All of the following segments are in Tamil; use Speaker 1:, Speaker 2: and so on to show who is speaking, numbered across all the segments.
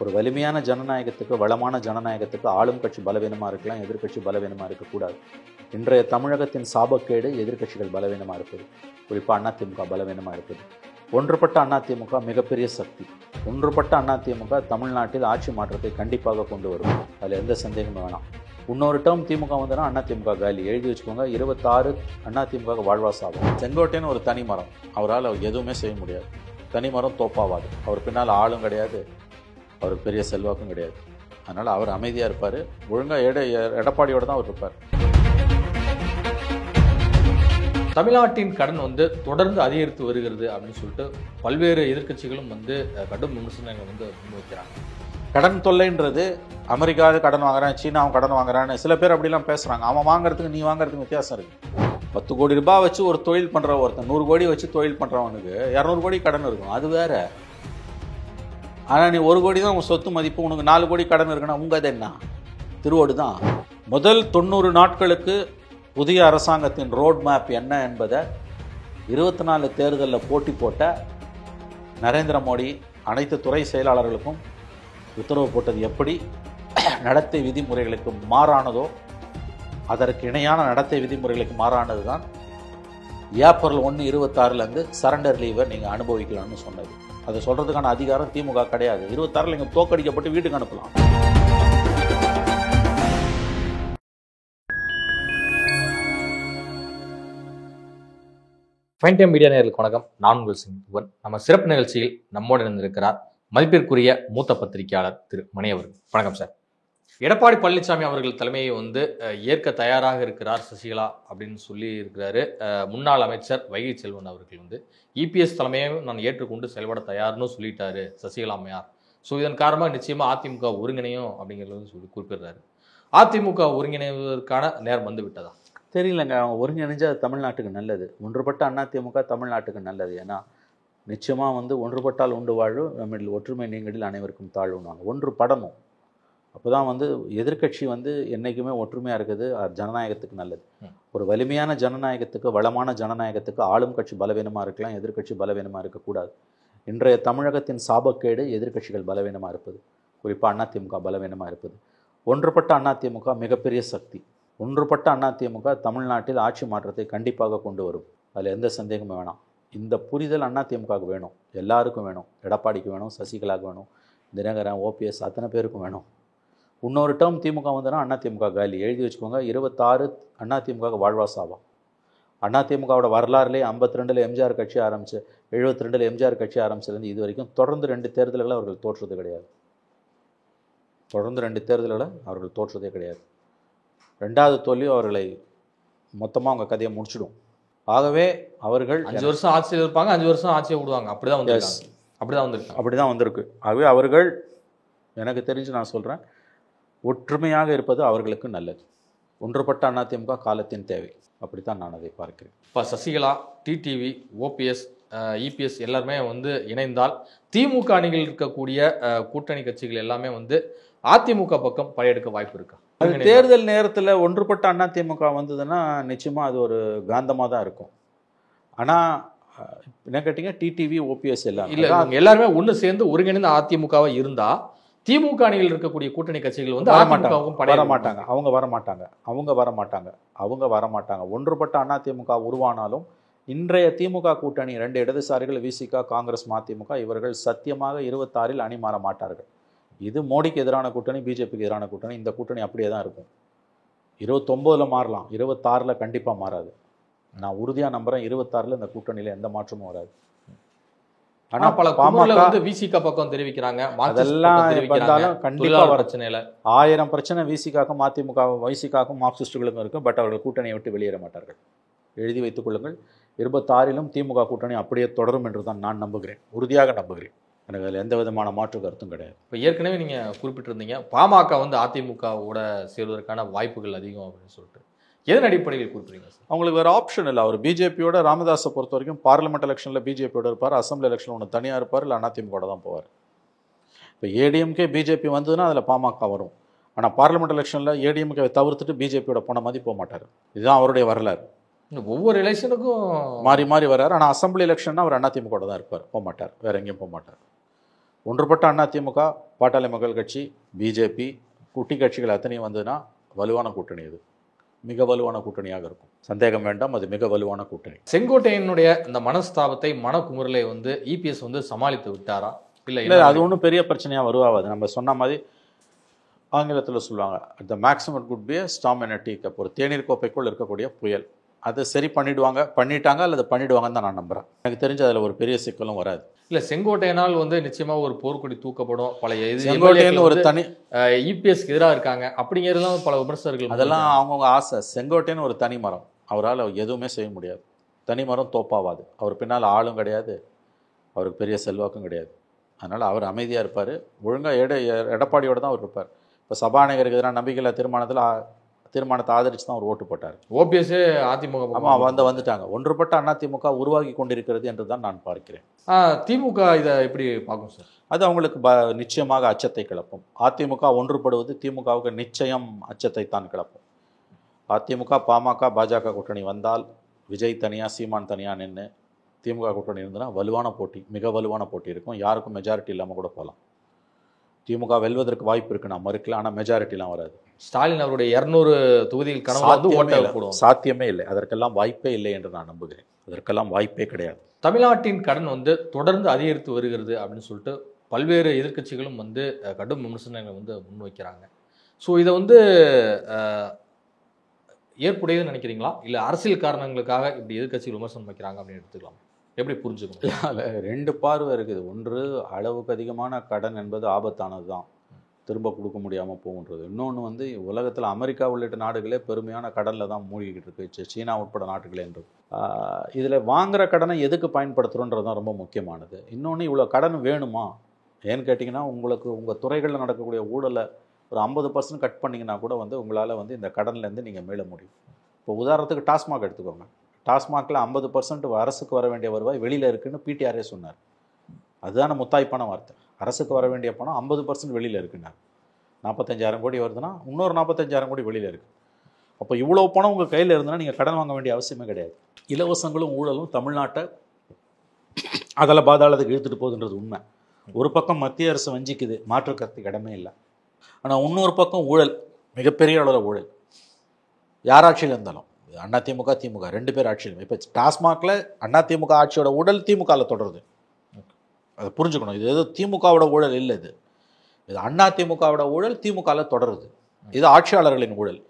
Speaker 1: ஒரு வலிமையான ஜனநாயகத்துக்கு, வளமான ஜனநாயகத்துக்கு ஆளும் கட்சி பலவீனமாக இருக்கலாம், எதிர்க்கட்சி பலவீனமாக இருக்கக்கூடாது. இன்றைய தமிழகத்தின் சாபக்கேடு எதிர்க்கட்சிகள் பலவீனமாக இருப்பது, குறிப்பாக அதிமுக பலவீனமாக இருப்பது. ஒன்றுபட்ட அதிமுக மிகப்பெரிய சக்தி. ஒன்றுபட்ட அதிமுக தமிழ்நாட்டில் ஆட்சி மாற்றத்தை கண்டிப்பாக கொண்டு வரும். அதில் எந்த சந்தேகமும் வேணாம். இன்னொரு டேர்ம் திமுக வந்தனா அதிமுக காலி. எழுதி வச்சுக்கோங்க. 26 அதிமுக வாழ்வாசாகும். செங்கோட்டையன் ஒரு தனி மரம், அவரால் எதுவுமே செய்ய முடியாது. தனி மரம் தோப்பாவாது. அவர் பின்னால் ஆளும் கிடையாது, அவருக்கு பெரிய செல்வாக்கும் கிடையாது. அதனால் அவர் அமைதியாக இருப்பார். ஒழுங்காக எடப்பாடியோடு தான் அவர் இருப்பார்.
Speaker 2: தமிழ்நாட்டின் கடன் தொடர்ந்து அதிகரித்து வருகிறது அப்படின்னு சொல்லிட்டு பல்வேறு எதிர்க்கட்சிகளும் கடும் விமர்சனங்கள் முன்வைக்கிறாங்க.
Speaker 1: கடன் தொல்லைன்றது அமெரிக்காவில் கடன் வாங்குறான், சீனாவும் கடன் வாங்குறான்னு சில பேர் அப்படிலாம் பேசுகிறாங்க. அவன் வாங்குறதுக்கு நீ வாங்குறதுக்கு வித்தியாசம் இருக்குது. 10 கோடி ரூபாய் வச்சு ஒரு தொழில் பண்ணுற ஒருத்தன் 100 கோடி வச்சு தொழில் பண்ணுறவனுக்கு 200 கோடி கடன் இருக்கும், அது வேற. ஆனால் நீ 1 கோடி தான் உங்கள் சொத்து மதிப்பு, உனக்கு 4 கோடி கடன் இருக்குன்னா உங்கள் இது என்ன? திருவோடு தான். முதல் 90 நாட்களுக்கு புதிய அரசாங்கத்தின் ரோட் மேப் என்ன என்பதை 24 தேர்தலில் போட்டி போட்ட நரேந்திர மோடி அனைத்து துறை செயலாளர்களுக்கும் உத்தரவு போட்டது எப்படி நடத்தை விதிமுறைகளுக்கு மாறானதோ அதற்கு இணையான நடத்தை விதிமுறைகளுக்கு மாறானது தான் ஏப்ரல் 1, 26 சரண்டர் லீவை நீங்கள் அனுபவிக்கலாம்னு சொன்னது. அதை சொல்கிறதுக்கான அதிகாரம் திமுக கிடையாது. 26 நீங்கள் தோக்கடிக்கப்பட்டு வீட்டுக்கு அனுப்பலாம்.
Speaker 2: ஃபைன் டைம் மீடியா நேயர்களுக்கு வணக்கம். நான் உங்கள் சிங்குவன். நம்ம சிறப்பு நிகழ்ச்சியில் நம்மோடு இருந்திருக்கிறார் மதிப்பிற்குரிய மூத்த பத்திரிகையாளர் திரு மணி அவர்கள். வணக்கம் சார். எடப்பாடி பழனிசாமி அவர்கள் தலைமையை ஏற்க தயாராக இருக்கிறார் சசிகலா அப்படின்னு சொல்லி இருக்கிறாரு. முன்னாள் அமைச்சர் வைகை செல்வன் அவர்கள் இபிஎஸ் தலைமையை நான் ஏற்றுக்கொண்டு செயல்பட தயார்னு சொல்லிட்டாரு சசிகலா அம்மையார். ஸோ இதன் காரணமாக நிச்சயமா அதிமுக ஒருங்கிணையும் அப்படிங்கிறது சொல்லி குறிப்பிடுறாரு. அதிமுக ஒருங்கிணைவதற்கான நேரம் வந்து விட்டதா?
Speaker 1: தெரியலங்க. அவங்க ஒருங்கிணைஞ்சா அது தமிழ்நாட்டுக்கு நல்லது. ஒன்றுபட்ட அதிமுக தமிழ்நாட்டுக்கு நல்லது. ஏன்னா நிச்சயமாக ஒன்றுபட்டால் உண்டு வாழ்வு, நம்மில் ஒற்றுமை நீங்களில் அனைவருக்கும் தாழ்வுனாங்க. ஒன்றுபடணும். அப்போ தான் எதிர்க்கட்சி என்றைக்குமே ஒற்றுமையாக இருக்குது. அது ஜனநாயகத்துக்கு நல்லது. ஒரு வலிமையான ஜனநாயகத்துக்கு, வளமான ஜனநாயகத்துக்கு ஆளும் கட்சி பலவீனமாக இருக்கலாம், எதிர்க்கட்சி பலவீனமாக இருக்கக்கூடாது. இன்றைய தமிழகத்தின் சாபக்கேடு எதிர்க்கட்சிகள் பலவீனமாக இருப்பது, குறிப்பாக அதிமுக பலவீனமாக இருப்பது. ஒன்றுபட்ட அதிமுக மிகப்பெரிய சக்தி. ஒன்றுபட்ட அதிமுக தமிழ்நாட்டில் ஆட்சி மாற்றத்தை கண்டிப்பாக கொண்டு வரும். அதில் எந்த சந்தேகமும் வேணாம். இந்த புரிதல் அதிமுகவுக்கு வேணும், எல்லாருக்கும் வேணும். எடப்பாடிக்கு வேணும், சசிகலாவுக்கு வேணும், தினகரன், ஓபிஎஸ் அத்தனை பேருக்கும் வேணும். இன்னொரு டேர்ம் திமுக வந்தனா அதிமுக காலி. எழுதி வச்சுக்கோங்க. 26 அதிமுக வாழ்வாசாகும். அதிமுகவோட வரலாறுலேயே 52 எம்ஜிஆர் கட்சி ஆரம்பிச்சு, 72 எம்ஜிஆர் கட்சி ஆரம்பிச்சிருந்து இது வரைக்கும் தொடர்ந்து 2 தேர்தல்களை அவர்கள் தோற்றது கிடையாது. தொடர்ந்து 2 தேர்தல்களை அவர்கள் தோற்றதே கிடையாது. 2வது தோல்வி அவர்களை மொத்தமாக அவங்க கதையை முடிச்சிடும். ஆகவே அவர்கள்
Speaker 2: 5 வருஷம் ஆட்சியில் இருப்பாங்க, 5 வருஷம் ஆட்சியை விடுவாங்க. அப்படிதான் வந்திருக்கு. ஆகவே அவர்கள், எனக்கு தெரிஞ்சு நான் சொல்கிறேன், ஒற்றுமையாக இருப்பது அவர்களுக்கு நல்லது. ஒன்றுபட்ட அதிமுக காலத்தின் தேவை. அப்படித்தான் நான் அதை பார்க்கிறேன். இப்போ சசிகலா, டிடிவி, ஓபிஎஸ், இபிஎஸ் எல்லாருமே இணைந்தால் திமுக அணிகள் இருக்கக்கூடிய கூட்டணி கட்சிகள் எல்லாமே அதிமுக பக்கம் படையெடுக்க வாய்ப்பு இருக்கா?
Speaker 1: தேர்தல் நேரத்தில் ஒன்றுபட்ட அதிமுக வந்ததுன்னா நிச்சயமாக அது ஒரு காந்தமாக தான் இருக்கும். ஆனால் என்ன கேட்டீங்க, டிடிவி, ஓபிஎஸ் எல்லாம்
Speaker 2: இல்லை, எல்லாருமே ஒன்று சேர்ந்து ஒருங்கிணைந்த அதிமுகவாக இருந்தால் திமுக அணியில் இருக்கக்கூடிய கூட்டணி கட்சிகள்
Speaker 1: வரமாட்டாங்க. அவங்க வரமாட்டாங்க. ஒன்றுபட்ட அதிமுக உருவானாலும் இன்றைய திமுக கூட்டணி 2 இடதுசாரிகள், விசிக, காங்கிரஸ், மதிமுக, இவர்கள் சத்தியமாக 26 அணி மாற மாட்டார்கள். இது மோடிக்கு எதிரான கூட்டணி, பிஜேபிக்கு எதிரான கூட்டணி. இந்த கூட்டணி அப்படியே தான் இருக்கும். 29 மாறலாம், 26 கண்டிப்பாக மாறாது. நான் உறுதியாக நம்புகிறேன், 26 இந்த கூட்டணியில் எந்த மாற்றமும் வராது.
Speaker 2: ஆனால் பல பாமக விசிக பக்கம் தெரிவிக்கிறாங்க.
Speaker 1: அதெல்லாம் வந்தாலும் கண்டிப்பாக பிரச்சனை இல்லை. 1000 பிரச்சனை விசிகாக்கும் மதிமுக வைசிகாக்கும் மார்க்சிஸ்டுகளுக்கும் இருக்கும். பட் அவர்கள் கூட்டணியை விட்டு வெளியேற மாட்டார்கள். எழுதி வைத்துக் கொள்ளுங்கள். 26 திமுக கூட்டணி அப்படியே தொடரும் என்று தான் நான் நம்புகிறேன், உறுதியாக நம்புகிறேன். எனக்கு அதில் எந்த விதமான மாற்று கருத்தும் கிடையாது.
Speaker 2: இப்போ ஏற்கனவே நீங்கள் குறிப்பிட்டிருந்தீங்க பாமக அதிமுகவோட சேர்வதற்கான வாய்ப்புகள் அதிகம் அப்படின்னு சொல்லிட்டு. எதன் அடிப்படையில் குறிப்பிடுறீங்க சார்?
Speaker 1: அவங்களுக்கு வேறு ஆப்ஷன் இல்லை. அவர் பிஜேபியோட, ராமதாஸை பொறுத்த வரைக்கும் பார்லிமெண்ட் எலெக்ஷனில் பிஜேபியோட இருப்பார், அசம்பிளி எலெக்ஷனில் ஒன்று தனியாக இருப்பார், இல்லை அதிமுக தான் போவார். இப்போ ஏடிஎம்கே பிஜேபி வந்ததுன்னா அதில் பாமக வரும். ஆனால் பார்லிமெண்ட் எலெக்ஷனில் ஏடிஎம்கே தவிர்த்துட்டு பிஜேபியோட போன மாதிரி போக மாட்டார். இதுதான் அவருடைய வரலாறு.
Speaker 2: ஒவ்வொரு எலெக்ஷனுக்கும்
Speaker 1: மாறி மாறி வர்றாரு. ஆனால் அசம்பிளி எலெக்ஷன்னா அவர் அதிமுக தான் இருப்பார், போக மாட்டார், வேற எங்கேயும் போக மாட்டார். ஒன்றுபட்ட அதிமுக, பாட்டாளி மக்கள் கட்சி, பிஜேபி, குட்டி கட்சிகள் அத்தனையும் வந்ததுன்னா வலுவான கூட்டணி. இது மிக வலுவான கூட்டணியாக இருக்கும், சந்தேகம் வேண்டாம். அது மிக வலுவான கூட்டணி.
Speaker 2: செங்கோட்டையனுடைய இந்த மனஸ்தாபத்தை, மனக்குமுறலை வந்து இபிஎஸ் வந்து சமாளித்து விட்டாரா?
Speaker 1: இல்லை, அது ஒன்றும் பெரிய பிரச்சனையாக வருவாது. நம்ம சொன்ன மாதிரி ஆங்கிலத்தில் சொல்லுவாங்க, the maximum could be storm in a tea cup. ஒரு தேநீர் கோப்பைக்குள் இருக்கக்கூடிய புயல். அது சரி பண்ணிட்டாங்க அல்லது பண்ணிடுவாங்கன்னு தான் நான் நம்புகிறேன். எனக்கு தெரிஞ்சு அதில் ஒரு பெரிய சிக்கலும் வராது.
Speaker 2: இல்லை, செங்கோட்டையனால் வந்து நிச்சயமாக ஒரு போர்க்கொடி தூக்கப்படும். பல
Speaker 1: செங்கோட்டையன் ஒரு தனி
Speaker 2: இபிஎஸ்க்கு எதிராக இருக்காங்க அப்படிங்கிறதுலாம் பல விமர்சகர்கள்.
Speaker 1: அதெல்லாம் அவங்கவுங்க ஆசை. செங்கோட்டையன் ஒரு தனி மரம், அவரால் எதுவுமே செய்ய முடியாது. தனி மரம் தோப்பாவாது. அவர் பின்னால் ஆளும் கிடையாது, அவருக்கு பெரிய செல்வாக்கும் கிடையாது. அதனால் அவர் அமைதியாக இருப்பார். ஒழுங்காக எடப்பாடியோடு தான் அவர் இருப்பார். இப்போ சபாநாயகருக்கு எதிரான நம்பிக்கையில் தீர்மானத்தை ஆதரித்து தான் அவர் ஓட்டு போட்டார்.
Speaker 2: ஓபிஎஸ் அதிமுக
Speaker 1: வந்துட்டாங்க. ஒன்றுபட்ட அதிமுக உருவாகி கொண்டிருக்கிறது என்று தான் நான் பார்க்கிறேன்.
Speaker 2: திமுக இதை எப்படி பார்க்கும் சார்?
Speaker 1: அது அவங்களுக்கு நிச்சயமாக அச்சத்தை கிளப்பும். அதிமுக ஒன்றுபடுவது திமுகவுக்கு நிச்சயம் அச்சத்தை தான் கிளப்பும். அதிமுக, பாமக, பாஜக கூட்டணி வந்தால் விஜய் தனியாக, சீமான் தனியாக நின்று திமுக கூட்டணி இருந்ததுன்னா வலுவான போட்டி, மிக வலுவான போட்டி இருக்கும். யாருக்கும் மெஜாரிட்டி இல்லாமல் கூட போகலாம். திமுக வெல்வதற்கு வாய்ப்பு இருக்கு, நான் மறுக்கல. ஆனால் மெஜாரிட்டிலாம் வராது.
Speaker 2: ஸ்டாலின் அவருடைய 200 தொகுதிகள் கனவு
Speaker 1: சாத்தியமே இல்லை. அதற்கெல்லாம் வாய்ப்பே இல்லை என்று நான் நம்புகிறேன். அதற்கெல்லாம் வாய்ப்பே கிடையாது.
Speaker 2: தமிழ்நாட்டின் கடன் வந்து தொடர்ந்து அதிகரித்து வருகிறது அப்படின்னு சொல்லிட்டு பல்வேறு எதிர்க்கட்சிகளும் வந்து கடும் விமர்சனங்களை வந்து முன்வைக்கிறாங்க. ஸோ இதை வந்து ஏற்புடையதுன்னு நினைக்கிறீங்களா, இல்லை அரசியல் காரணங்களுக்காக இப்படி எதிர்க்கட்சிகள் விமர்சனம் வைக்கிறாங்க அப்படின்னு எடுத்துக்கலாம்? எப்படி புரிஞ்சுக்கணும்?
Speaker 1: அதில் 2 பார்வை இருக்குது. ஒன்று, அளவுக்கு அதிகமான கடன் என்பது ஆபத்தானது தான், திரும்ப கொடுக்க முடியாமல் போகுன்றது. இன்னொன்று வந்து உலகத்தில் அமெரிக்கா உள்ளிட்ட நாடுகளே பெருமையான கடனில் தான் மூழ்கிக்கிட்டு இருக்கு, சீனா உட்பட நாட்டுகளே என்று. இதில் வாங்குகிற கடனை எதுக்கு பயன்படுத்துகிறோன்றது தான் ரொம்ப முக்கியமானது. இன்னொன்று, இவ்வளோ கடன் வேணுமா ஏன்னு கேட்டிங்கன்னா, உங்கள் துறைகளில் நடக்கக்கூடிய ஊழலை ஒரு 50% கட் பண்ணிங்கன்னா கூட வந்து உங்களால் வந்து இந்த கடன்லேருந்து நீங்கள் மீள முடியும். இப்போ உதாரணத்துக்கு டாஸ்மாக் எடுத்துக்கோங்க. டாஸ்மாகில் 50% அரசுக்கு வர வேண்டிய வருவாய் வெளியில் இருக்குன்னு பிடிஆரே சொன்னார். அதுதான முத்தாய்ப்பான வார்த்தை. அரசுக்கு வர வேண்டிய பணம் 50% வெளியில் இருக்குன்னார். 45,000 கோடி வருதுன்னா இன்னொரு 45,000 கோடி வெளியில் இருக்குது. அப்போ இவ்வளோ பணம் உங்கள் கையில் இருந்ததுன்னா நீங்கள் கடன் வாங்க வேண்டிய அவசியமே கிடையாது. இலவசங்களும் ஊழலும் தமிழ்நாட்டை அதில் பாதாளத்துக்கு இழுத்துட்டு போகுதுன்றது உண்மை. ஒரு பக்கம் மத்திய அரசு வஞ்சிக்குது, மாற்று கருத்துக்கு இடமே இல்லை. ஆனால் இன்னொரு பக்கம் ஊழல், மிகப்பெரிய அளவில் ஊழல். யார் ஆட்சியில் இருந்தாலும், அதிமுக, திமுக 2 பேர் ஆட்சியில். இப்போ டாஸ்மாகில் அதிமுக ஆட்சியோட ஊழல் திமுகவில் தொடருது. அதை புரிஞ்சுக்கணும். இது எது திமுகவோட ஊழல் இல்லை, இது அதிமுகவோட ஊழல் திமுகவில் தொடருது. இது ஆட்சியாளர்களின் ஊழல்.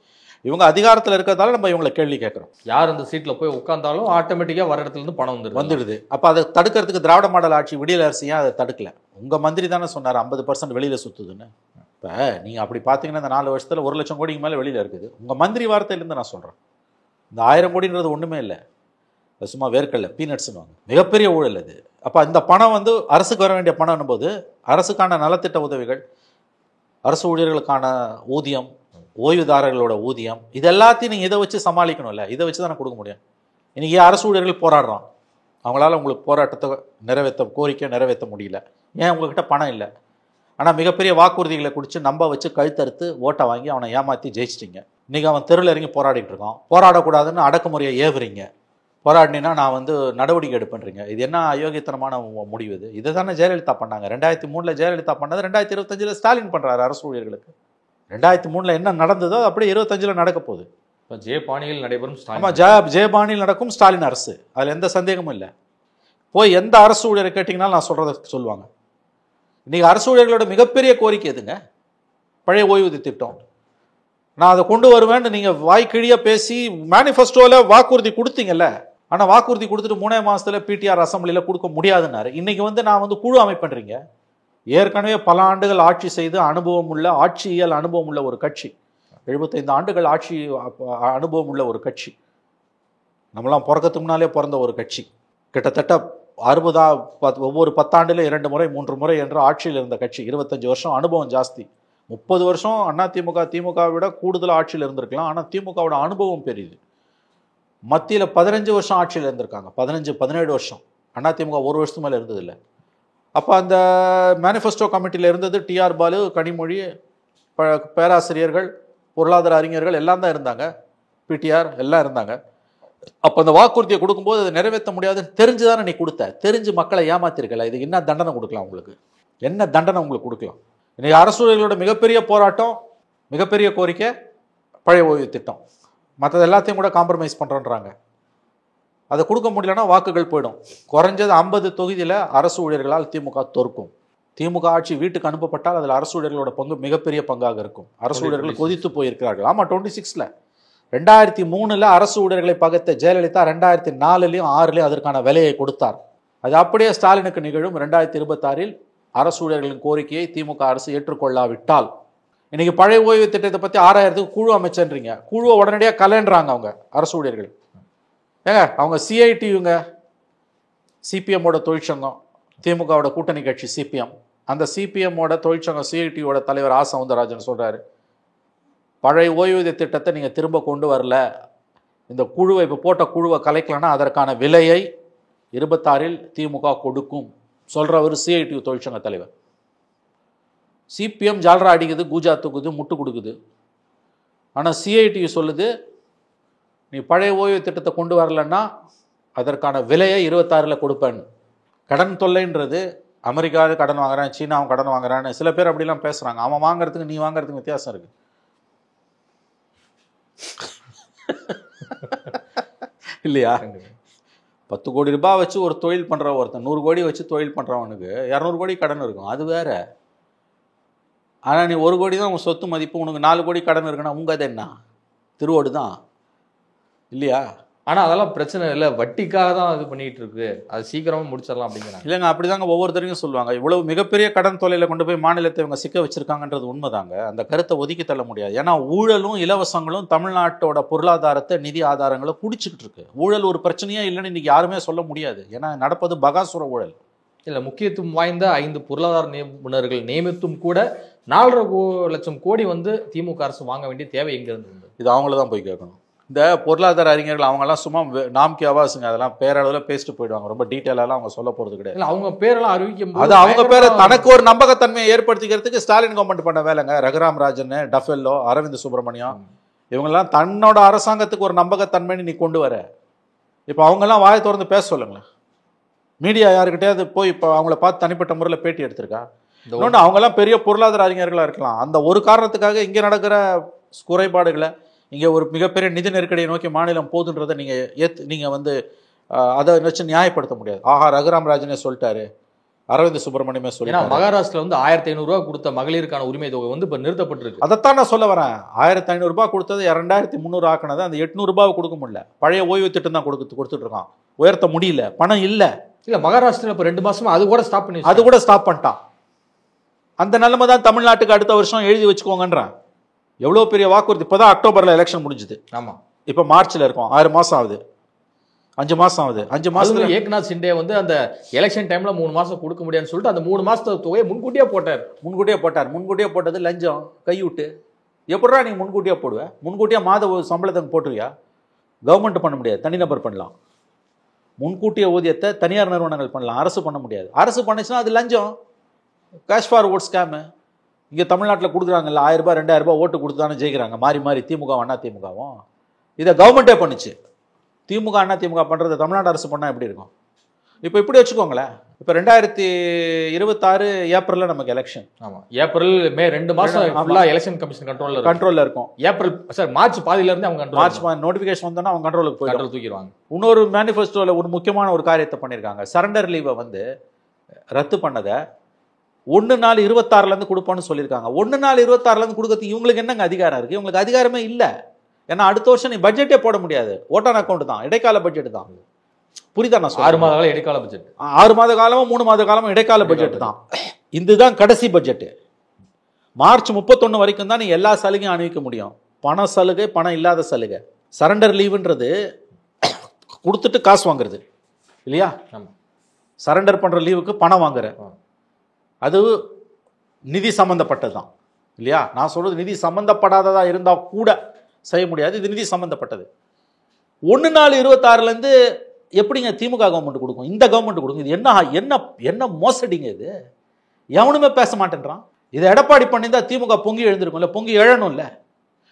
Speaker 1: இவங்க அதிகாரத்தில் இருக்கிறதால நம்ம இவங்களை கேள்வி கேட்குறோம்.
Speaker 2: யார் அந்த சீட்டில் போய் உட்கார்ந்தாலும் ஆட்டோமேட்டிக்காக வர இடத்துலேருந்து பணம் வந்துடுது.
Speaker 1: அப்போ அதை தடுக்கிறதுக்கு திராவிட மாடல் ஆட்சி, விடியல் அரசு ஏன் அதை தடுக்கலை? உங்கள் மந்திரி தானே சொன்னார் 50% வெளியில் சுற்றுதுன்னு. இப்போ நீங்கள் அப்படி பார்த்தீங்கன்னா இந்த 4 வருஷத்தில் 1 லட்சம் கோடிக்கு மேலே வெளியில் இருக்குது. உங்கள் மந்திரி வார்த்தையிலேருந்து நான் சொல்கிறேன். இந்த 1000 கோடின்றது ஒன்றுமே இல்லை, சும்மா வேர்க்கல்ல, பீனட்ஸ்னுவாங்க. மிகப்பெரிய ஊழல் அது. அப்போ இந்த பணம் வந்து அரசுக்கு வர வேண்டிய பணம் போது அரசுக்கான நலத்திட்ட உதவிகள், அரசு ஊழியர்களுக்கான ஊதியம், ஓய்வுதாரர்களோட ஊதியம், இது எல்லாத்தையும் நீங்கள் இதை வச்சு சமாளிக்கணும்ல. இதை வச்சு தானே கொடுக்க முடியும். இன்றைக்கி அரசு ஊழியர்கள் போராடுறான், அவங்களால உங்களுக்கு போராட்டத்தை கோரிக்கை நிறைவேற்ற முடியல. ஏன்? உங்கள்கிட்ட பணம் இல்லை. ஆனால் மிகப்பெரிய வாக்குறுதிகளை குடிச்சு நம்ப வச்சு கழுத்தறுத்து ஓட்டை வாங்கி அவனை ஏமாற்றி ஜெயிச்சிட்டிங்க. இன்றைக்கி அவன் தெருவில் இறங்கி போராடிட்டு இருக்கான். போராடக்கூடாதுன்னு அடக்குமுறையை ஏவுறீங்க. போராடினா நான் வந்து நடவடிக்கை எடுப்பேன்றீங்க. இது என்ன அயோக்கியத்தனமான முடிவு இது? இதை தானே ஜெயலலிதா பண்ணாங்க. 2003 ஜெயலலிதா பண்ணது 2025 ஸ்டாலின் பண்ணுறாரு அரசு ஊழியர்களுக்கு. 2003 என்ன நடந்ததோ அப்படியே 25 நடக்க போகுது.
Speaker 2: இப்போ ஜெயபாணியில் நடைபெறும்.
Speaker 1: ஆமாம், ஜெயபாணியில் நடக்கும் ஸ்டாலின் அரசு. அதில் எந்த சந்தேகமும் இல்லை. போய் எந்த அரசு ஊழியரை கேட்டிங்கனாலும் நான் சொல்கிறத சொல்லுவாங்க. இன்றைக்கி அரசு ஊழியர்களோட மிகப்பெரிய கோரிக்கை எதுங்க? பழைய ஓய்வூதிய திட்டம். நான் அதை கொண்டு வருவேன்னு நீங்கள் வாய்க்கிழியாக பேசி மேனிஃபெஸ்டோவில் வாக்குறுதி கொடுத்தீங்கல்ல. ஆனால் வாக்குறுதி கொடுத்துட்டு 3 மாதத்தில் பிடிஆர் அசம்பிளியில் கொடுக்க முடியாதுன்னாரு. இன்றைக்கி வந்து நான் வந்து குழு அமைப்பேன்றீங்க. ஏற்கனவே பல ஆண்டுகள் ஆட்சி செய்து ஆட்சியியல் அனுபவம் உள்ள ஒரு கட்சி, 75 ஆண்டுகள் ஆட்சி அனுபவம் உள்ள ஒரு கட்சி, நம்மளாம் பிறக்கிறதுக்கு முன்னாலே பிறந்த ஒரு கட்சி, கிட்டத்தட்ட ஒவ்வொரு 10 ஆண்டில் 2 முறை 3 முறை என்று ஆட்சியில் இருந்த கட்சி, 25 வருஷம் அனுபவம் ஜாஸ்தி. 30 வருஷம் அதிமுக திமுகவை விட கூடுதல் ஆட்சியில் இருந்திருக்கலாம். ஆனால் திமுகவோட அனுபவம் பெரியது. மத்தியில் 15 வருஷம் ஆட்சியில் இருந்திருக்காங்க. 15-17 வருஷம். அதிமுக 1 வருஷத்துக்கு மேலே இருந்ததில்லை. அப்போ அந்த மேனிஃபெஸ்டோ கமிட்டியில் இருந்தது டிஆர் பாலு, கனிமொழி, பேராசிரியர்கள், பொருளாதார அறிஞர்கள் எல்லாம் தான் இருந்தாங்க. பிடிஆர் எல்லாம் இருந்தாங்க. அப்போ அந்த வாக்குறுதியை கொடுக்கும்போது அதை நிறைவேற்ற முடியாதுன்னு தெரிஞ்சுதானே நீ கொடுத்த. தெரிஞ்சு மக்களை ஏமாத்திருக்கல. இதுக்கு என்ன தண்டனை கொடுக்கலாம் உங்களுக்கு? என்ன தண்டனை உங்களுக்கு கொடுக்கலாம்? இன்னைக்கு அரசு ஊழியர்களோட மிகப்பெரிய போராட்டம், மிகப்பெரிய கோரிக்கை பழைய ஓய்வு திட்டம். மற்றது எல்லாத்தையும் கூட காம்ப்ரமைஸ் பண்ணுறோன்றாங்க. அதை கொடுக்க முடியலன்னா வாக்குகள் போயிடும். குறைஞ்சது 50 தொகுதியில் அரசு ஊழியர்களால் திமுக தோற்கும். திமுக ஆட்சி வீட்டுக்கு அனுப்பப்பட்டால் அதில் அரசு ஊழியர்களோட பங்கு மிகப்பெரிய பங்காக இருக்கும். அரசு ஊழியர்கள் கொதித்து போயிருக்கிறார்கள். ஆமாம், 26ல் 2003 அரசு ஊழியர்களை பகைத்த ஜெயலலிதா 2004லையும் 6லையும் அதற்கான விலையை கொடுத்தார். அது அப்படியே ஸ்டாலினுக்கு நிகழும். 2026 அரசு ஊழியர்களின் கோரிக்கையை திமுக அரசு ஏற்றுக்கொள்ளாவிட்டால், இன்னைக்கு பழைய ஓய்வு திட்டத்தை பற்றி 6000க்கு குழு அமைச்சன்றீங்க. குழுவை உடனடியாக கலன்றாங்க அவங்க அரசு ஊழியர்கள். ஏங்க, அவங்க சிஐடியுங்க, சிபிஎம்மோட தொழிற்சங்கம், திமுகவோட கூட்டணி கட்சி சிபிஎம். அந்த சிபிஎம்மோட தொழிற்சங்கம் சிஐடியோட தலைவர் ஆ சவுந்தரராஜன் சொல்றாரு, பழைய ஓய்வூதிய திட்டத்தை நீங்கள் திரும்ப கொண்டு வரல, இந்த குழுவை இப்போ போட்ட குழுவை கலைக்கலன்னா அதற்கான விலையை 26ல் திமுக கொடுக்கும் சொல்றவர் சிஐடி தொழிற்சங்க தலைவர். சிபிஎம் ஜால்ரா அடிக்குது, கூஜா தூக்குது, முட்டு கொடுக்குது. ஆனால் சிஐடி சொல்லுது, நீ பழைய ஓய்வு திட்டத்தை கொண்டு வரலன்னா அதற்கான விலையை 26ல் கொடுப்பேன்னு. கடன் தொல்லைன்றது அமெரிக்காவில் கடன் வாங்குறான், சீனாவும் கடன் வாங்குறான்னு சில பேர் அப்படிலாம் பேசுகிறாங்க. அவன் வாங்குறதுக்கு நீ வாங்குறதுக்கு வித்தியாசம் இருக்கு. இல்லையா? 10 கோடி ரூபாய் வச்சு ஒரு தொழில் பண்ணுற ஒருத்தன் 100 கோடி வச்சு தொழில் பண்ணுறவனுக்கு 200 கோடி கடன் இருக்கும். அது வேற. ஆனால் நீ 1 கோடி தான் உன் சொத்து மதிப்பு, உனக்கு 4 கோடி கடன் இருக்குன்னா உங்க அது என்ன? திருவோடு தான் இல்லையா?
Speaker 2: ஆனால் அதெல்லாம் பிரச்சனை இல்லை, வட்டிக்காக தான் அது பண்ணிட்டு இருக்கு, அது சீக்கிரமாக முடிச்சிடலாம் அப்படிங்கிறாங்க.
Speaker 1: இல்லைங்க, அப்படிதாங்க ஒவ்வொருத்தரையும் சொல்லுவாங்க. இவ்வளவு மிகப்பெரிய கடன் தொல்லையில் கொண்டு போய் மாநிலத்தை இவங்க சிக்க வச்சிருக்காங்கன்றது உண்மைதாங்க. அந்த கருத்தை ஒதுக்கி தள்ள முடியாது. ஏன்னா ஊழலும் இலவசங்களும் தமிழ்நாட்டோட பொருளாதாரத்தை, நிதி ஆதாரங்களை குடிச்சுக்கிட்டு இருக்கு. ஊழல் ஒரு பிரச்சனையே இல்லைன்னு இன்னைக்கு யாருமே சொல்ல முடியாது. ஏன்னா நடப்பது பகாசுர ஊழல்.
Speaker 2: இல்லை, முக்கியத்துவம் வாய்ந்த 5 பொருளாதார நிபுணர்கள் நியமித்தும் கூட 4.5 லட்சம் கோடி வந்து திமுக அரசு வாங்க வேண்டிய தேவை எங்கிருந்து?
Speaker 1: இது அவங்கள தான் போய் கேட்கணும். இந்த பொருளாதார அறிஞர்கள் அவங்கெல்லாம் சும்மா நாம்கி அவாசுங்க, அதெல்லாம் பேரளவில் பேசிட்டு போயிடுவாங்க. ரொம்ப டீட்டெயிலாலாம் அவங்க சொல்ல போகிறது கிடையாது.
Speaker 2: இல்லை, அவங்க பேரெல்லாம் அறிவிக்கும் போது
Speaker 1: அது அவங்க பேரை தனக்கு ஒரு நம்பகத்தன்மையை ஏற்படுத்திக்கிறதுக்கு ஸ்டாலின் கவர்மெண்ட் பண்ண வேலைங்க. ரகுராம் ராஜன், டஃபெல்லோ, அரவிந்த் சுப்பிரமணியம், இவங்கெல்லாம் தன்னோட அரசாங்கத்துக்கு ஒரு நம்பகத்தன்மைன்னு நீ கொண்டு வர. இப்போ அவங்கெல்லாம் வாயை திறந்து பேச சொல்லுங்களேன். மீடியா யாருக்கிட்டே போய் இப்போ அவங்கள பார்த்து தனிப்பட்ட முறையில் பேட்டி எடுத்திருக்கா? இன்னொன்று, அவங்கெல்லாம் பெரிய பொருளாதார அறிஞர்களாக இருக்கலாம். அந்த ஒரு காரணத்துக்காக இங்கே நடக்கிற குறைபாடுகளை, இங்கே ஒரு மிகப்பெரிய நிதி நெருக்கடியை நோக்கி மாநிலம் போதுன்றதை நீங்கள் வந்து அதை வச்சு நியாயப்படுத்த முடியாது. ஆஹா, ரகுராம் ராஜனே சொல்லிட்டாரு, அரவிந்த் சுப்பிரமணியமே சொல்லிட்டாரு.
Speaker 2: மகாராஷ்டிரா வந்து 1500 ரூபாய் கொடுத்த மகளிருக்கான உரிமை தொகை வந்து இப்போ நிறுத்தப்பட்டிருக்கு.
Speaker 1: அதைத்தான் நான் சொல்ல வரேன். 1500 ரூபாய் கொடுத்தது 2300 ஆக்கினது, அந்த 800 ரூபாய் கொடுக்க முடியல. பழைய ஓய்வு திட்டம் தான் கொடுத்துட்டு இருக்கான். உயர்த்த முடியல, பணம் இல்லை.
Speaker 2: இல்லை, மகாராஷ்டிரா இப்போ 2 மாசமா அது கூட ஸ்டாப் பண்ணிட்டான். அந்த நிலைமை தான் தமிழ்நாட்டுக்கு அடுத்த வருஷம் எழுதி வச்சுக்கோங்கன்றான். எவ்வளோ பெரிய வாக்குறுதி. இப்போதான் அக்டோபரில் எலெக்ஷன் முடிஞ்சுது. ஆமாம்,
Speaker 1: இப்போ மார்ச்சில் இருக்கும். 6 மாதம் ஆகுது, 5 மாதம் ஆகுது. 5 மாதத்துல
Speaker 2: ஏக்நாத் சிண்டே வந்து அந்த எலெக்ஷன் டைமில் 3 மாதம் கொடுக்க முடியாதுன்னு சொல்லிட்டு அந்த 3 மாதத்து தொகையை முன்கூட்டியே போட்டார். முன்கூட்டியே போட்டது லஞ்சம், கைவிட்டு. எப்படா நீ முன்கூட்டியே போடுவேன்? முன்கூட்டியே மாத சம்பளத்தை போட்டுருவியா? கவர்மெண்ட் பண்ண முடியாது, தனிநபர் பண்ணலாம். முன்கூட்டிய ஊதியத்தை தனியார் நிறுவனங்கள் பண்ணலாம், அரசு பண்ண முடியாது. அரசு பண்ணிச்சுன்னா அது லஞ்சம், கேஷ் ஃபார் ஓட் ஸ்கேமு. இங்கே தமிழ்நாட்டில் கொடுக்குறாங்கல்ல, 1000 ரூபாய் 2000 ரூபாய் ஓட்டு கொடுத்து தானே ஜெயிக்கிறாங்க மாறி மாறி, திமுக அண்ணா திமுகவும். இதை கவர்மெண்ட்டே பண்ணிச்சு. திமுக அண்ணா திமுக பண்ணுறது தமிழ்நாடு அரசு பண்ணால் எப்படி இருக்கும்? இப்போ இப்படி வச்சுக்கோங்களேன். இப்போ 2026 ஏப்ரலில் நமக்கு எலெக்ஷன். ஆமாம், ஏப்ரல் மே 2 மாதம் ஃபுல்லாக எலெக்ஷன் கமிஷன் கண்ட்ரோலில் இருக்கும். ஏப்ரல் மார்ச் பாதியிலேருந்து அவங்க
Speaker 1: மார்ச் நோட்டிஃபிகேஷன் வந்தோன்னா அவங்க கண்ட்ரோலுக்கு போய்
Speaker 2: தூக்கிடுவாங்க.
Speaker 1: இன்னொரு மேனிஃபெஸ்டோவில் ஒரு முக்கியமான ஒரு காரியத்தை பண்ணியிருக்காங்க. சரண்டர் லீவை வந்து ரத்து பண்ணதை 1/4/26 கொடுப்போன்னு சொல்லியிருக்காங்க. 1/4/26 கொடுக்கறதுக்கு இவங்களுக்கு என்னங்க அதிகாரம் இருக்குது? இவங்களுக்கு அதிகாரமே இல்லை. ஏன்னா அடுத்த வருஷம் நீ பட்ஜெட்டே போட முடியாது. ஓட்டான் அக்கௌண்ட் தான், இடைக்கால பட்ஜெட் தான். புரியுதா? நான்
Speaker 2: 6 மாத காலம் இடைக்கால பட்ஜெட்,
Speaker 1: 6 மாத காலமும் 3 மாத காலமும் இடைக்கால பட்ஜெட் தான். இதுதான் கடைசி பட்ஜெட். மார்ச் 31 வரைக்கும் தான் நீ எல்லா சலுகையும் அணிவிக்க முடியும். பண சலுகை, பணம் இல்லாத சலுகை. சரண்டர் லீவுன்றது கொடுத்துட்டு காசு வாங்குறது இல்லையா? சரண்டர் பண்ற லீவுக்கு பணம் வாங்குற, அது நிதி சம்பந்தப்பட்டது தான் இல்லையா? நான் சொல்றது நிதி சம்பந்தப்படாததா இருந்தா கூட செய்ய முடியாது. இது நிதி சம்பந்தப்பட்டது. 1/4/26 எப்படிங்க திமுக கவர்மெண்ட் கொடுக்கும், இந்த கவர்மெண்ட் கொடுக்கும்? இது என்ன மோசடிங்க இது? எவனுமே பேச மாட்டேன்றான். இதை எடப்பாடி பண்ணியிருந்தா திமுக பொங்கி எழுந்திருக்கும், இல்லை பொங்கி எழணும். இல்லை,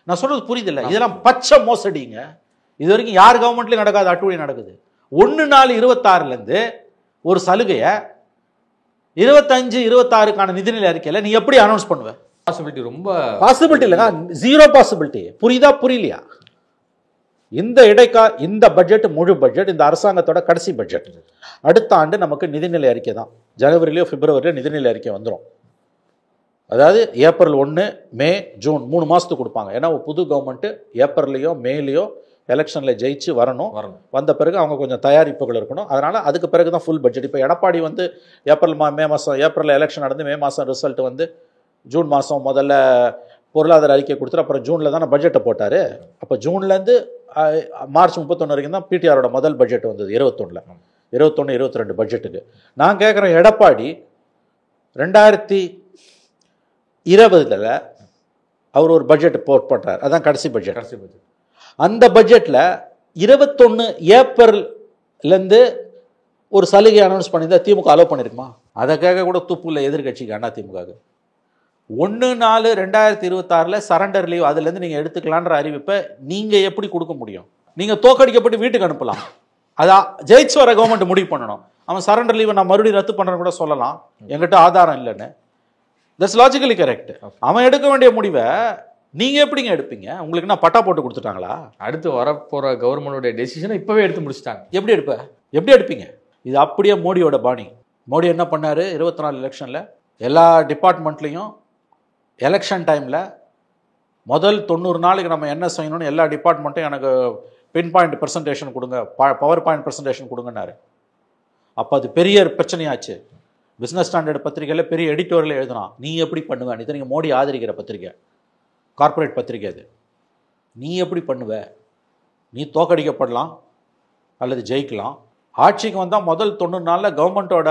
Speaker 1: நான் சொல்றது புரியுது இல்லை? இதெல்லாம் பச்சை மோசடிங்க. இது வரைக்கும் யார் கவர்மெண்ட்லயும் நடக்காது, அட்டுவழி நடக்குது. 1/4/26 ஒரு சலுகையை 25-26க்கான நிதிநிலை அறிக்கையில் நீ எப்படி அனௌன்ஸ் பண்ணுவ?
Speaker 2: பாசிபிலிட்டி ரொம்ப
Speaker 1: பாசிபிலிட்டி இல்லைங்க, ஜீரோ பாசிபிலிட்டி. புரியுதா புரியலையா? இந்த பட்ஜெட் முழு பட்ஜெட் இந்த அரசாங்கத்தோட கடைசி பட்ஜெட். அடுத்த ஆண்டு நமக்கு நிதிநிலை அறிக்கை தான். ஜனவரிலையோ பிப்ரவரியிலோ நிதிநிலை அறிக்கை வந்துடும். அதாவது ஏப்ரல் 1, மே, ஜூன் 3 மாதத்துக்கு கொடுப்பாங்க. ஏன்னா புது கவர்மெண்ட்டு ஏப்ரல்லையோ மேலேயோ எலெக்ஷனில் ஜெயிச்சு வரணும். வந்த பிறகு அவங்க கொஞ்சம் தயாரிப்புகள் இருக்கணும். அதனால் அதுக்கு பிறகு தான் ஃபுல் பட்ஜெட். இப்போ எடப்பாடி வந்து மே மாதம் ஏப்ரலில் எலெக்ஷன் நடந்து மே மாதம் ரிசல்ட் வந்து ஜூன் மாதம் முதல்ல பொருளாதார அறிக்கை கொடுத்துட்டு அப்புறம் ஜூனில் தானே பட்ஜெட்டை போட்டார். அப்போ ஜூன்லேருந்து மார்ச் 31 வரைக்கும் தான் பிடிஆரோட முதல் பட்ஜெட் வந்தது. 21-22 பட்ஜெட்டுக்கு. நான் கேட்குறேன், எடப்பாடி 2020 அவர் ஒரு பட்ஜெட் போட்டார். அதான் கடைசி பட்ஜெட். அந்த பட்ஜெட்டில் 21 ஏப்ரல்லேருந்து ஒரு சலுகை அனௌன்ஸ் பண்ணியிருந்தா திமுக அலோவ் பண்ணியிருக்குமா? அதை கேட்க கூட துப்பு இல்லை எதிர்கட்சிக்கு, அண்ணா திமுக. 1/4/2026 சரண்டர் லீவ் அதுலேருந்து நீங்கள் எடுத்துக்கலான்ற அறிவிப்பை நீங்கள் எப்படி கொடுக்க முடியும்? நீங்கள் தோக்கடிக்கப்பட்டு வீட்டுக்கு அனுப்பலாம். அதான் ஜெயிச்சு வர கவர்மெண்ட் முடிவு பண்ணணும். அவன் சரண்டர் லீவை நான் மறுபடியும் ரத்து பண்ணுறேன்னு கூட சொல்லலாம், என்கிட்ட ஆதாரம் இல்லைன்னு. That's logically correct. அவன் எடுக்க வேண்டிய முடிவை நீங்கள் எப்படிங்க எடுப்பீங்க? உங்களுக்கு என்ன பட்டா போட்டு கொடுத்துட்டாங்களா?
Speaker 2: அடுத்து வரப்போகிற கவர்மெண்டோடைய டெசிஷனை இப்போவே எடுத்து முடிச்சிட்டாங்க.
Speaker 1: எப்படி எடுப்பீங்க? இது அப்படியே மோடியோட பாணி. மோடி என்ன பண்ணார்? 24 எலெக்ஷனில் எல்லா டிபார்ட்மெண்ட்லேயும் எலெக்ஷன் டைமில் முதல் 90 நாளைக்கு நம்ம என்ன செய்யணும்னு எல்லா டிபார்ட்மெண்ட்டும் எனக்கு பின் பாயிண்ட் ப்ரெசன்டேஷன் கொடுங்க, பவர் பாயிண்ட் ப்ரெசன்டேஷன் கொடுங்கன்னாரு. அப்போ அது பெரிய பிரச்சனையாச்சு. பிஸ்னஸ் ஸ்டாண்டர்ட் பத்திரிகையில் பெரிய எடிட்டோரியில் எழுதுனான், நீ எப்படி பண்ணுவ? நீ நீங்கள் மோடி ஆதரிக்கிற பத்திரிக்கை, கார்ப்பரேட் பத்திரிக்கை அது. நீ எப்படி பண்ணுவ? நீ தோக்கடிக்கப்படலாம் அல்லது ஜெயிக்கலாம். ஆட்சிக்கு வந்தால் முதல் 90 நாளில் கவர்மெண்ட்டோட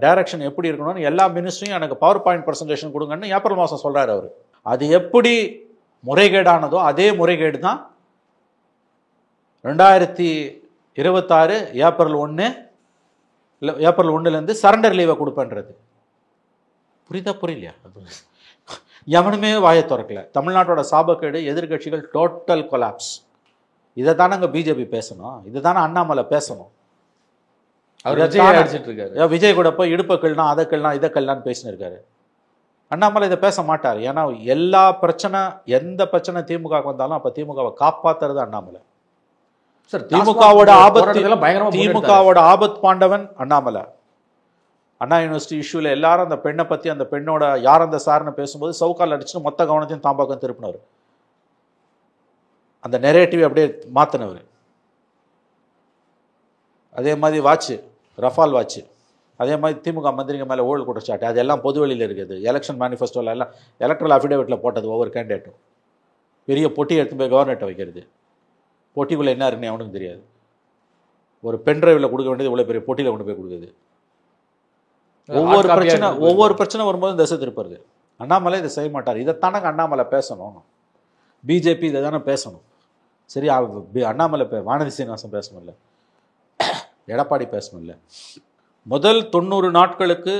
Speaker 1: டைரக்ஷன் எப்படி இருக்கணும்னு எல்லா மினிஸ்ட்ரியும் எனக்கு பவர் பாயிண்ட் ப்ரெசன்டேஷன் கொடுங்கன்னு ஏப்ரல் மாதம் சொல்கிறார் அவர். அது எப்படி முறைகேடானதோ அதே முறைகேடு தான் 2026 ஏப்ரல் 1 சரண்டர் லீவை கொடுப்பேன்றது. புரியலையா? எவனுமே வாயை திறக்கல. தமிழ்நாட்டோட சாபக்கேடு, எதிர்கட்சிகள் டோட்டல் கொலாப்ஸ். இதை தானே பிஜேபி பேசணும், இதை தானே அண்ணாமலை பேசணும். விஜய் கூட போய் இடுப்பக்கள்னா அதை கல்லாம் இதை கல்லான்னு பேசினிருக்காரு. அண்ணாமலை இதை பேச மாட்டார். ஏன்னா எல்லா பிரச்சனை, எந்த பிரச்சனை திமுக வந்தாலும் அப்ப திமுகவை காப்பாத்துறது அண்ணாமலை. திமுகவோட ஆபத் பாண்டவன் அண்ணாமலை. அண்ணா யூனிவர்சிட்டி இஷ்யூல எல்லாரும் அந்த பெண்ணை பத்தி, அந்த பெண்ணோட யார் அந்த சார்னு பேசும்போது சவுக்கால் அடிச்சுட்டு மொத்த கவனத்தையும் தாம்பாக்கம் திருப்பினவர். அந்த நெரேட்டிவ் அப்படியே மாத்தினவர். அதே மாதிரி வாட்சு, ரஃபால் வாட்சு, அதே மாதிரி திமுக மந்திரிங்க மேலே ஊழல் குற்றச்சாட்டு, அதெல்லாம் பொது வெளியில் இருக்குது. எலெக்ஷன் மேனிஃபெஸ்டோவில் எல்லாம் எலக்ட்ரல் அஃபிடேவிட்டில் போட்டது ஒவ்வொரு கேண்டிடேட்டும். பெரிய பொட்டி எடுத்து போய் கவர்னர்கிட்ட வைக்கிறது. பொட்டிக்குள்ளே என்ன இருக்குன்னு அவனுக்கு தெரியாது. ஒரு பென்ட்ரைவில் கொடுக்க வேண்டியது இவ்வளோ பெரிய பொட்டியில் கொண்டு போய் கொடுக்குது. ஒவ்வொரு பிரச்சனை வரும்போது திசை திருப்புறது. அண்ணாமலை இதை செய்ய மாட்டார். இதைத்தானங்க அண்ணாமலை பேசணும். பிஜேபி இதை தானே பேசணும். சரி, அண்ணாமலை வானதி சீனிவாசன் பேசணும் இல்லை, எடப்பாடி பேசணும் இல்லை. முதல் 90 நாட்களுக்கு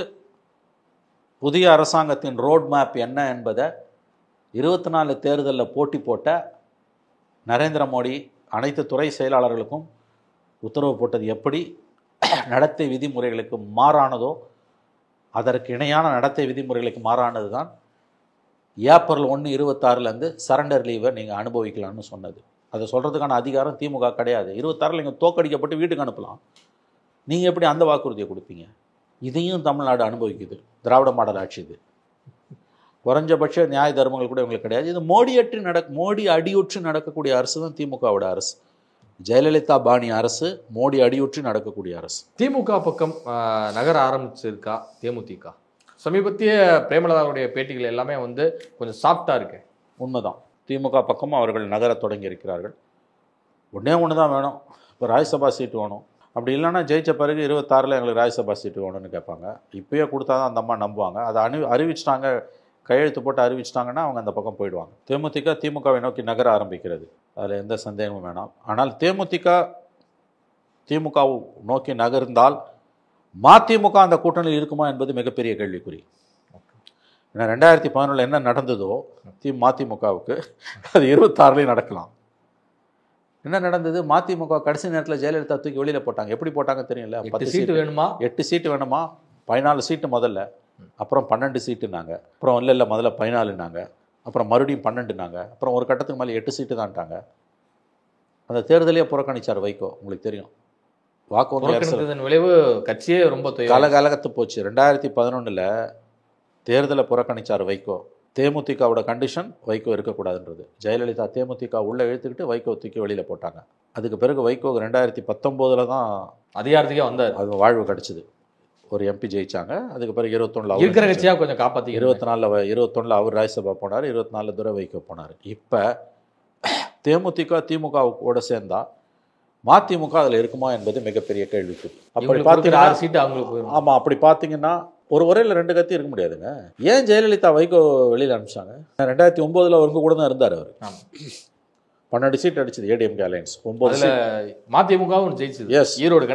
Speaker 1: புதிய அரசாங்கத்தின் ரோட் மேப் என்ன என்பதை 24 தேர்தலில் போட்டி போட்ட நரேந்திர மோடி அனைத்து துறை செயலாளர்களுக்கும் உத்தரவு போட்டது எப்படி நடத்தை விதிமுறைகளுக்கு மாறானதோ அதற்கு இணையான நடத்தை விதிமுறைகளுக்கு மாறானது தான் ஏப்ரல் 1/26 சரண்டர் லீவை நீங்கள் அனுபவிக்கலாம்னு சொன்னது. அதை சொல்கிறதுக்கான அதிகாரம் திமுக கிடையாது. 26 நீங்கள் தோக்கடிக்கப்பட்டு வீட்டுக்கு அனுப்பலாம். நீங்கள் எப்படி அந்த வாக்குறுதியை கொடுப்பீங்க? இதையும் தமிழ்நாடு அனுபவிக்குது. திராவிட மாடல் ஆட்சி இது. குறைஞ்சபட்ச நியாய தர்மங்கள் கூட இவங்களுக்கு கிடையாது. இது மோடி அடியுற்று நடக்கக்கூடிய அரசு தான் திமுகவோட அரசு. ஜெயலலிதா பாணி அரசு, மோடி அடியுற்று நடக்கக்கூடிய அரசு.
Speaker 2: திமுக பக்கம் நகர ஆரம்பிச்சிருக்கா தேமுதிக? சமீபத்திய பிரேமலதாவுடைய பேட்டிகள் எல்லாமே கொஞ்சம் சாஃப்டாக இருக்கு.
Speaker 1: உண்மைதான். திமுக பக்கமும் அவர்கள் நகர தொடங்கி இருக்கிறார்கள். ஒன்று தான் வேணும், இப்போ ராஜ்யசபா சீட்டு வேணும். அப்படி இல்லைன்னா ஜெயிச்ச பிறகு 26 எங்களுக்கு ராஜ்யசபா சீட்டு வேணும்னு கேட்பாங்க. இப்போயே கொடுத்தா தான் அந்த அம்மா நம்புவாங்க. அதை அறிவிச்சிட்டாங்க, கையெழுத்து போட்டு அறிவிச்சிட்டாங்கன்னா அவங்க அந்த பக்கம் போயிடுவாங்க. திமுகவை நோக்கி நகர ஆரம்பிக்கிறது, அதில் எந்த சந்தேகமும் வேணாம். ஆனால் திமுக நோக்கி நகர்ந்தால் மதிமுக அந்த கூட்டணியில் இருக்குமா என்பது மிகப்பெரிய கேள்விக்குறி. ஏன்னா 2011 என்ன நடந்ததோ மதிமுகவுக்கு அது 26 நடக்கலாம். என்ன நடந்தது? மதிமுக கடைசி நேரத்தில் ஜெயலலிதா தூக்கி வெளியில் போட்டாங்க. எப்படி போட்டாங்க தெரியல.
Speaker 2: 10 சீட்டு வேணுமா,
Speaker 1: 8 சீட்டு வேணுமா, 14 சீட்டு முதல்ல, அப்புறம் 12 சீட்டுனாங்க, அப்புறம் இல்லை முதல்ல 14நாங்க, அப்புறம் மறுபடியும் 12நாங்க, அப்புறம் ஒரு கட்டத்துக்கு மேலே 8 சீட்டு தான்ட்டாங்க. அந்த தேர்தலையே புறக்கணிச்சார் வைகோ. உங்களுக்கு தெரியும், வாக்கு
Speaker 2: விளைவு கட்சியே ரொம்ப
Speaker 1: கலகலகத்து போச்சு. 2011 தேர்தலை புறக்கணிச்சார் வைகோ. தேமுதிகவோட கண்டிஷன் வைகோ இருக்கக்கூடாதுன்றது. ஜெயலலிதா தேமுதிக உள்ளே இழுத்துக்கிட்டு வைகோ தூக்கி வெளியில் போட்டாங்க. அதுக்கு பிறகு வைகோ 2019 தான்
Speaker 2: அதிகாரத்துக்கே வந்தார்.
Speaker 1: அது வாழ்வு கிடச்சிது. ஒரு எம்பி ஜெயிச்சாங்க. அதுக்கு பிறகு 21
Speaker 2: இருக்கிற கட்சியாக கொஞ்சம் காப்பாற்றி
Speaker 1: 24 அவர் ராஜ்யசபா போனார், 24 துரை வைகோ போனார். இப்போ தேமுதிக திமுகவோட சேர்ந்தா மதிமுக அதில் இருக்குமா என்பது மிகப்பெரிய கேள்விக்கு. அப்படி பார்த்தீங்கன்னா
Speaker 2: சீட்டு அவங்களுக்கு.
Speaker 1: ஆமாம், அப்படி பார்த்தீங்கன்னா ஒரு உரையில் 2 கட்சி இருக்க முடியாதுங்க. ஏன் ஜெயலலிதா வைகோ வெளியில் அனுப்பிச்சாங்க? 2009 அவருக்கு கூட தான் இருந்தார். அவர் 12 சீட் அடிச்சது ஏடிஎம்கே அலையன்ஸ். 9
Speaker 2: மதிமுகவும் ஜெயிச்சது.
Speaker 1: எஸ், ஈரோடு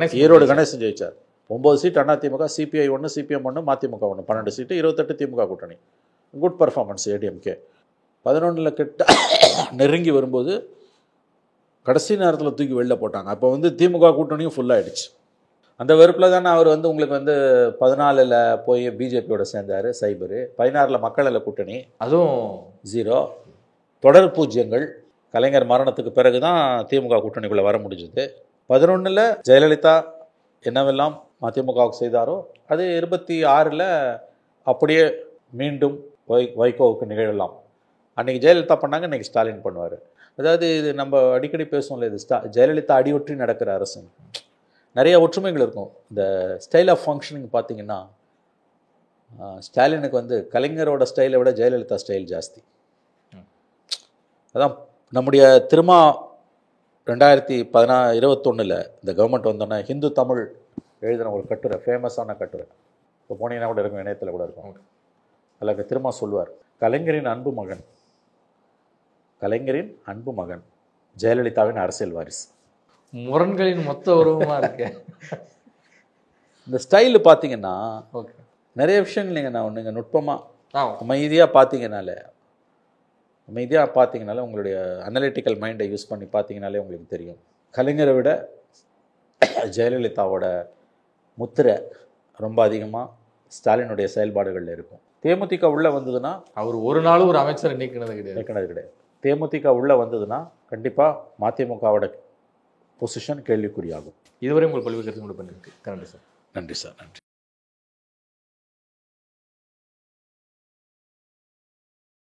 Speaker 1: கணேசன் ஜெயிச்சார். 9 seat AIADMK, CPI 1, CPM 1, MDMK 1, 12 seat, 28 DMK கூட்டணி. Good performance ADMK. 11 கிட்ட நெருங்கி வரும்போது கடைசி நேரத்தில் தூக்கி வெளில போட்டாங்க. அப்போ திமுக கூட்டணியும் ஃபுல்லாகிடுச்சு. அந்த வெறுப்பில் தானே அவர் உங்களுக்கு 14 போய் பிஜேபியோட சேர்ந்தார், சைபரு. 16 மக்கள் கூட்டணி, அதுவும் 0. தொடர் பூஜ்யங்கள். கலைஞர் மரணத்துக்கு பிறகு தான் திமுக கூட்டணிக்குள்ளே வர முடிஞ்சது. 11 ஜெயலலிதா என்னவெல்லாம் மதிமுகவுக்கு செய்தாரோ அது 26 அப்படியே மீண்டும் வைகோவுக்கு நிகழலாம். அன்றைக்கி ஜெயலலிதா பண்ணாங்க, இன்றைக்கி ஸ்டாலின் பண்ணுவார். அதாவது இது நம்ம அடிக்கடி பேசுவோம்ல, இது ஜெயலலிதா அடியொற்றி நடக்கிற அரசு. நிறைய ஒற்றுமைகள் இருக்கும். இந்த ஸ்டைல் ஆஃப் ஃபங்க்ஷனிங் பார்த்தீங்கன்னா ஸ்டாலினுக்கு கலைஞரோட ஸ்டைலை விட ஜெயலலிதா ஸ்டைல் ஜாஸ்தி. அதான் நம்முடைய திருமா 2021 இந்த கவர்மெண்ட் வந்தோன்னே ஹிந்து தமிழ் எழுதின ஒரு கட்டுரை, ஃபேமஸான கட்டுரை. இப்போ போனீங்கன்னா கூட இருக்கும், இணையத்தில் கூட இருக்கும். அதில் திருமா சொல்லுவார், கலைஞரின் அன்பு மகன் ஜெயலலிதாவின் அரசியல் வாரிசு.
Speaker 2: முரண்களின் மொத்த உருவமாக இருக்கு.
Speaker 1: இந்த ஸ்டைலு பார்த்தீங்கன்னா நிறைய விஷயங்கள் நீங்கள் நுட்பமாக அமைதியாக பார்த்தீங்கனாலே உங்களுடைய அனலிட்டிக்கல் மைண்டை யூஸ் பண்ணி பார்த்தீங்கனாலே உங்களுக்கு தெரியும். கலைஞரை விட ஜெயலலிதாவோட முத்திரை ரொம்ப அதிகமாக ஸ்டாலினுடைய செயல்பாடுகளில் இருக்கும். தேமுதிக உள்ளே வந்ததுன்னா
Speaker 2: அவர் ஒரு நாளும் ஒரு அமைச்சரை நீக்கினது கிடையாது.
Speaker 1: தேமுதிக உள்ளே வந்ததுன்னா கண்டிப்பாக மதிமுகவோட பொசிஷன் கேள்விக்குறியாகும்.
Speaker 2: இதுவரை உங்கள் பல்வேறு கருத்து பண்ணியிருக்கு. நன்றி சார்.
Speaker 1: நன்றி சார். நன்றி.